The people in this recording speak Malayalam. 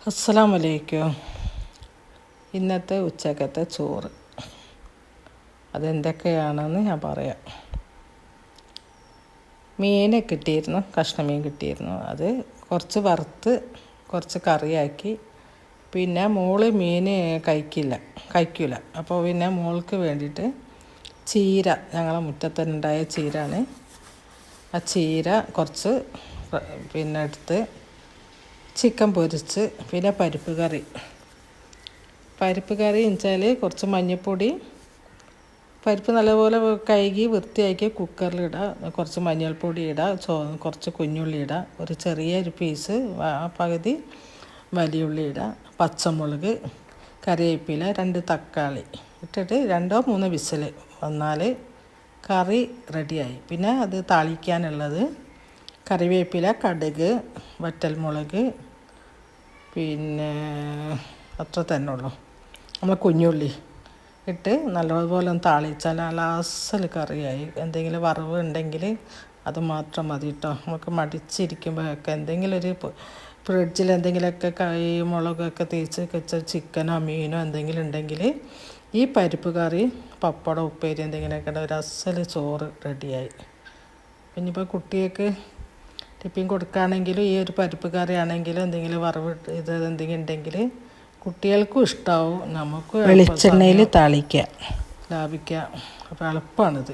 അസ്സലാമു അലൈക്കും. ഇന്നത്തെ ഉച്ചക്കത്തെ ചോറ് അതെന്തൊക്കെയാണെന്ന് ഞാൻ പറയാം. മീൻ കിട്ടിയിരുന്നു, കഷ്ണമീൻ കിട്ടിയിരുന്നു. അത് കുറച്ച് വറുത്ത് കുറച്ച് കറിയാക്കി. പിന്നെ മോള് മീൻ കഴിക്കില്ല. അപ്പോൾ പിന്നെ മോൾക്ക് വേണ്ടിയിട്ട് ചീര, ഞങ്ങളെ മുറ്റത്തുണ്ടായ ചീരാണ്. ആ ചീര കുറച്ച് എടുത്ത് ചിക്കൻ പൊരിച്ച്, പിന്നെ പരിപ്പ് കറി വെച്ചാൽ കുറച്ച് മഞ്ഞൾപ്പൊടി, പരിപ്പ് നല്ലപോലെ കഴുകി വൃത്തിയാക്കി കുക്കറിലിടുക, കുറച്ച് മഞ്ഞൾപ്പൊടി ഇടുക, കുറച്ച് കുഞ്ഞുള്ളി ഇടുക, ഒരു ചെറിയൊരു പീസ് പകുതി വലിയ ഉള്ളി ഇടുക, പച്ചമുളക്, കറിവേപ്പില, 2 തക്കാളി ഇട്ടിട്ട് 2-3 വിസിൽ വന്നാൽ കറി റെഡിയായി. പിന്നെ അത് താളിക്കാനുള്ളത് കറിവേപ്പില, കടുക്, വറ്റൽമുളക്, പിന്നെ അത്ര തന്നെ ഉള്ളൂ. നമ്മൾ കുഞ്ഞുള്ളി ഇട്ട് നല്ലതുപോലെ ഒന്ന് താളിച്ചാൽ നല്ല അസൽ കറിയായി. എന്തെങ്കിലും വറവ് ഉണ്ടെങ്കിൽ അത് മാത്രം മതി കേട്ടോ. നമുക്ക് മടിച്ചിരിക്കുമ്പോഴൊക്കെ എന്തെങ്കിലും ഒരു ഫ്രിഡ്ജിൽ എന്തെങ്കിലുമൊക്കെ മുളകൊക്കെ തേച്ച് വെച്ച ചിക്കനോ മീനോ എന്തെങ്കിലും ഉണ്ടെങ്കിൽ ഈ പരിപ്പ് കറി, പപ്പടം, ഉപ്പേരി എന്തെങ്കിലുമൊക്കെ ഒരു അസൽ ചോറ് റെഡിയായി. ഇനിയിപ്പോൾ കുട്ടികൾക്ക് ടിഫിൻ കൊടുക്കുകയാണെങ്കിലും ഈ ഒരു പരിപ്പ് കറി ആണെങ്കിലും എന്തെങ്കിലും വറവ് എന്തെങ്കിലും ഉണ്ടെങ്കിൽ കുട്ടികൾക്കും ഇഷ്ടമാവും, നമുക്ക് വെളിച്ചെണ്ണയിൽ താളിക്കുക, ലാഭിക്കുക. അപ്പോൾ എളുപ്പമാണിത്.